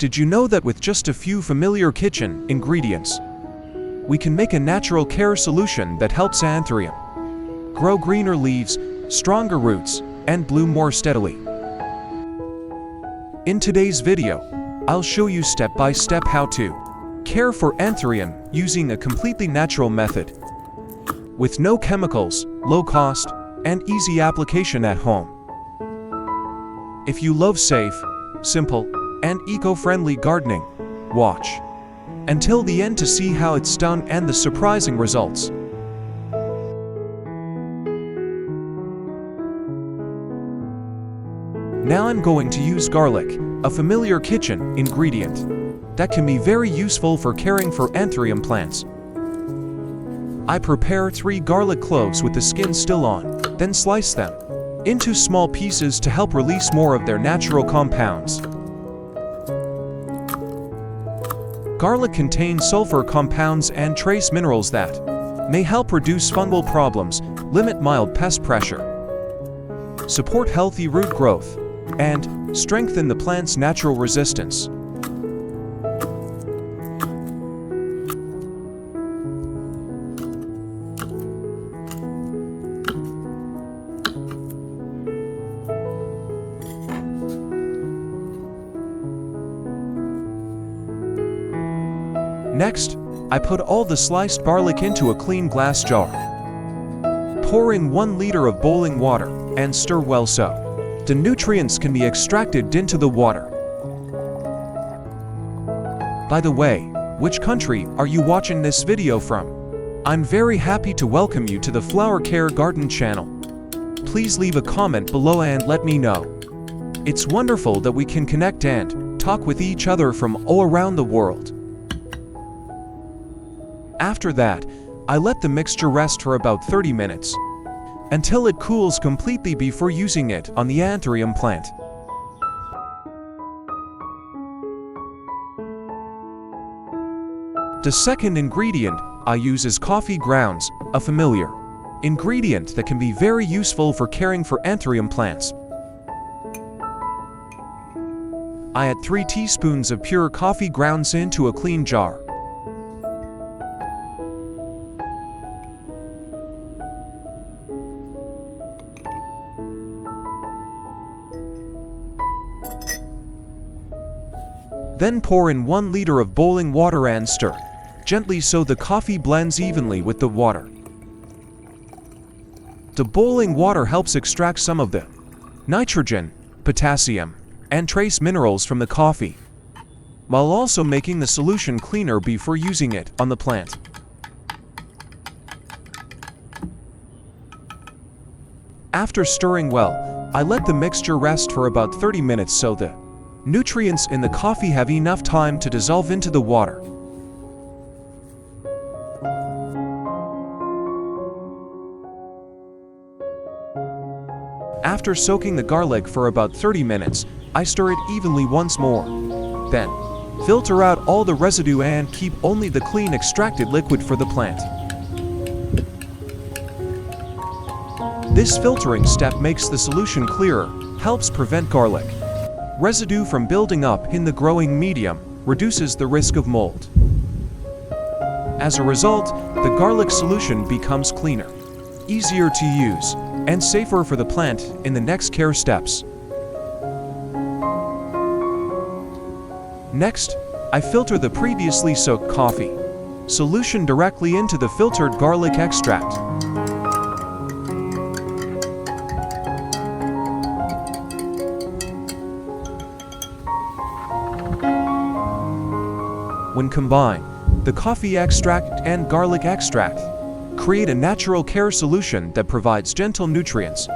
Did you know that with just a few familiar kitchen ingredients, we can make a natural care solution that helps Anthurium grow greener leaves, stronger roots, and bloom more steadily? In today's video, I'll show you step-by-step how to care for Anthurium using a completely natural method, with no chemicals, low cost, and easy application at home. If you love safe, simple, and eco-friendly gardening, watch until the end to see how it's done and the surprising results. Now I'm going to use garlic, a familiar kitchen ingredient that can be very useful for caring for Anthurium plants. I prepare 3 garlic cloves with the skin still on, then slice them into small pieces to help release more of their natural compounds. Garlic contains sulfur compounds and trace minerals that may help reduce fungal problems, limit mild pest pressure, support healthy root growth, and strengthen the plant's natural resistance. Next, I put all the sliced garlic into a clean glass jar. Pour in 1 liter of boiling water and stir well so the nutrients can be extracted into the water. By the way, which country are you watching this video from? I'm very happy to welcome you to the Flower Care Garden channel. Please leave a comment below and let me know. It's wonderful that we can connect and talk with each other from all around the world. After that, I let the mixture rest for about 30 minutes, until it cools completely before using it on the Anthurium plant. The second ingredient I use is coffee grounds, a familiar ingredient that can be very useful for caring for Anthurium plants. I add 3 teaspoons of pure coffee grounds into a clean jar. Then pour in 1 liter of boiling water and stir gently so the coffee blends evenly with the water. The boiling water helps extract some of the nitrogen, potassium, and trace minerals from the coffee, while also making the solution cleaner before using it on the plant. After stirring well, I let the mixture rest for about 30 minutes so the nutrients in the coffee have enough time to dissolve into the water. After soaking the garlic for about 30 minutes, I stir it evenly once more. Then, filter out all the residue and keep only the clean extracted liquid for the plant. This filtering step makes the solution clearer, helps prevent garlic residue from building up in the growing medium, reduces the risk of mold. As a result, the garlic solution becomes cleaner, easier to use, and safer for the plant in the next care steps. Next, I filter the previously soaked coffee solution directly into the filtered garlic extract. When combined, the coffee extract and garlic extract create a natural care solution that provides gentle nutrients,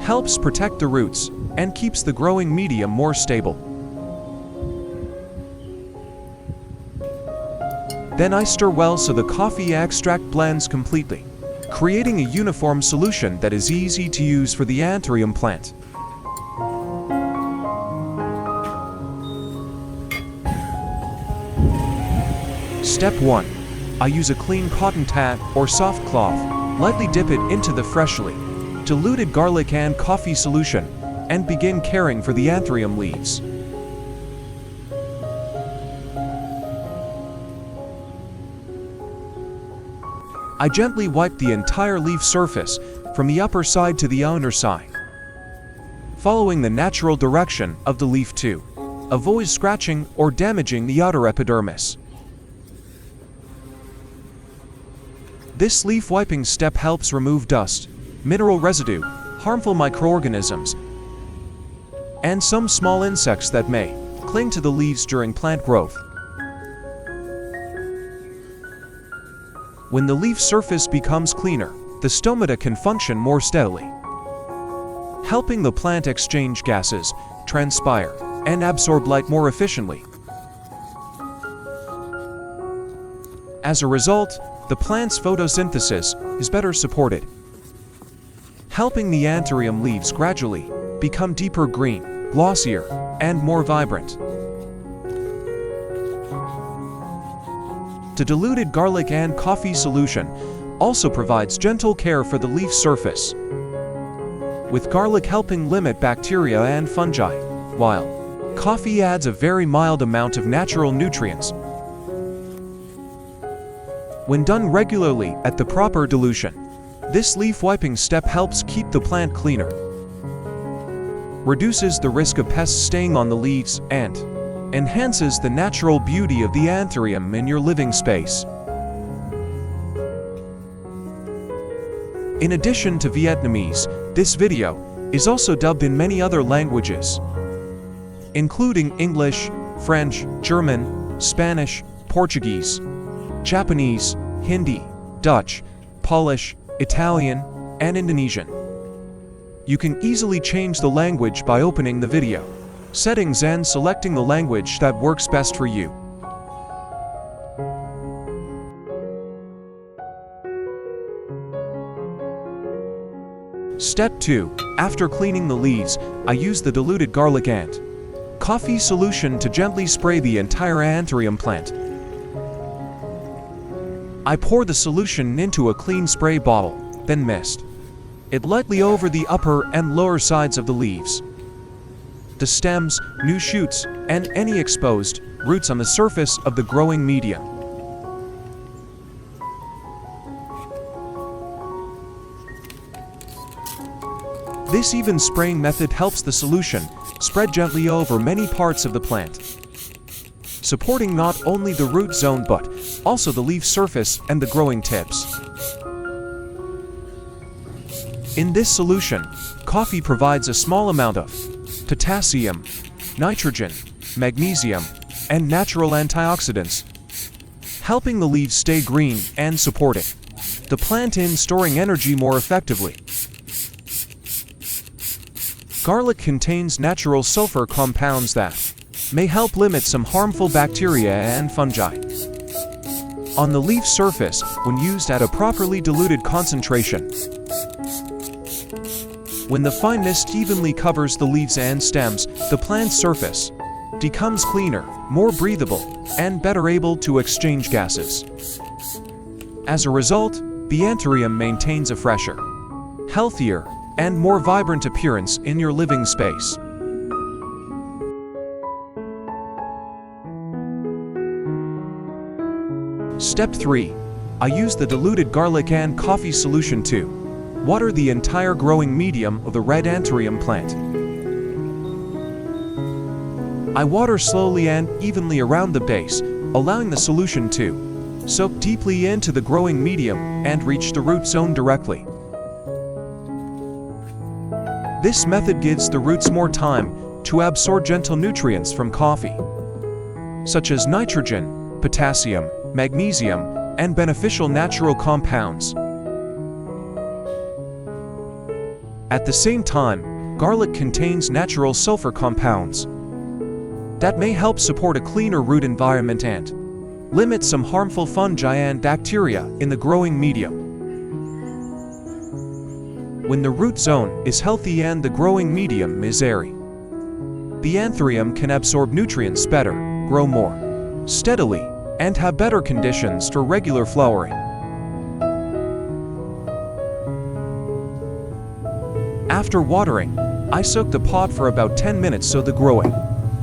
helps protect the roots, and keeps the growing medium more stable. Then I stir well so the coffee extract blends completely, creating a uniform solution that is easy to use for the Anthurium plant. Step 1. I use a clean cotton pad or soft cloth, lightly dip it into the freshly diluted garlic and coffee solution, and begin caring for the Anthurium leaves. I gently wipe the entire leaf surface from the upper side to the underside, following the natural direction of the leaf to avoid scratching or damaging the outer epidermis. This leaf wiping step helps remove dust, mineral residue, harmful microorganisms, and some small insects that may cling to the leaves during plant growth. When the leaf surface becomes cleaner, the stomata can function more steadily, helping the plant exchange gases, transpire, and absorb light more efficiently. As a result, the plant's photosynthesis is better supported, helping the Anthurium leaves gradually become deeper green, glossier, and more vibrant. The diluted garlic and coffee solution also provides gentle care for the leaf surface, with garlic helping limit bacteria and fungi, while coffee adds a very mild amount of natural nutrients. When done regularly at the proper dilution, this leaf wiping step helps keep the plant cleaner, reduces the risk of pests staying on the leaves, and enhances the natural beauty of the Anthurium in your living space. In addition to Vietnamese, this video is also dubbed in many other languages, including English, French, German, Spanish, Portuguese, Japanese, Hindi, Dutch, Polish, Italian, and Indonesian. You can easily change the language by opening the video settings and selecting the language that works best for you. Step 2. After cleaning the leaves, I use the diluted garlic and coffee solution to gently spray the entire Anthurium plant. I pour the solution into a clean spray bottle, then mist it lightly over the upper and lower sides of the leaves, the stems, new shoots, and any exposed roots on the surface of the growing medium. This even spraying method helps the solution spread gently over many parts of the plant, supporting not only the root zone but also the leaf surface and the growing tips. In this solution, coffee provides a small amount of potassium, nitrogen, magnesium, and natural antioxidants, helping the leaves stay green and supporting the plant in storing energy more effectively. Garlic contains natural sulfur compounds that may help limit some harmful bacteria and fungi on the leaf surface when used at a properly diluted concentration. When the fine mist evenly covers the leaves and stems, the plant's surface becomes cleaner, more breathable, and better able to exchange gases. As a result, the Anthurium maintains a fresher, healthier, and more vibrant appearance in your living space. Step 3. I use the diluted garlic and coffee solution to water the entire growing medium of the red Anthurium plant. I water slowly and evenly around the base, allowing the solution to soak deeply into the growing medium and reach the root zone directly. This method gives the roots more time to absorb gentle nutrients from coffee, such as nitrogen, potassium, magnesium, and beneficial natural compounds. At the same time, garlic contains natural sulfur compounds that may help support a cleaner root environment and limit some harmful fungi and bacteria in the growing medium. When the root zone is healthy and the growing medium is airy, the Anthurium can absorb nutrients better, grow more steadily, and have better conditions for regular flowering. After watering, I soak the pot for about 10 minutes so the growing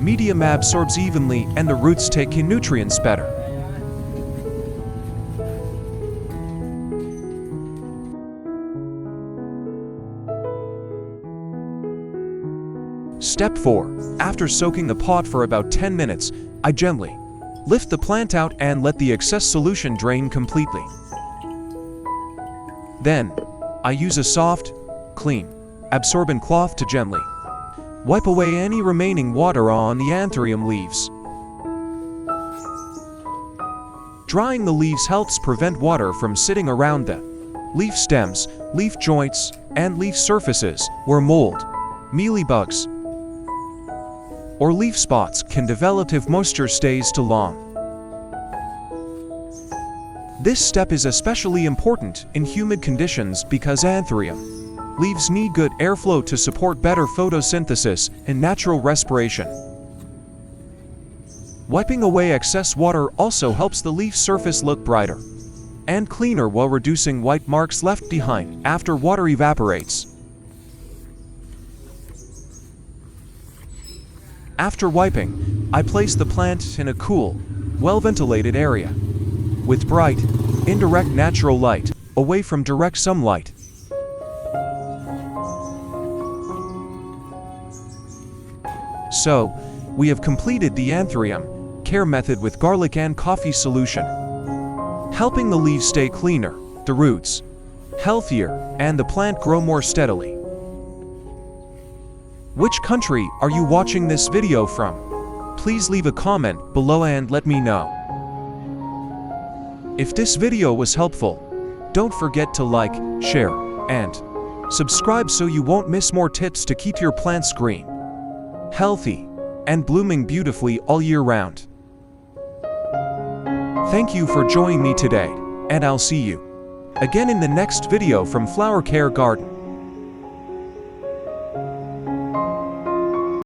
medium absorbs evenly and the roots take in nutrients better. Step 4. After soaking the pot for about 10 minutes, I gently lift the plant out and let the excess solution drain completely. Then, I use a soft, clean, absorbent cloth to gently wipe away any remaining water on the Anthurium leaves. Drying the leaves helps prevent water from sitting around the leaf stems, leaf joints, and leaf surfaces where mold, mealybugs, or leaf spots can develop if moisture stays too long. This step is especially important in humid conditions because Anthurium leaves need good airflow to support better photosynthesis and natural respiration. Wiping away excess water also helps the leaf surface look brighter and cleaner while reducing white marks left behind after water evaporates. After wiping, I place the plant in a cool, well-ventilated area with bright, indirect natural light, away from direct sunlight. So, we have completed the Anthurium care method with garlic and coffee solution, helping the leaves stay cleaner, the roots healthier, and the plant grow more steadily. Which country are you watching this video from? Please leave a comment below and let me know. If this video was helpful, don't forget to like, share, and subscribe so you won't miss more tips to keep your plants green, healthy, and blooming beautifully all year round. Thank you for joining me today, and I'll see you again in the next video from Flower Care Garden.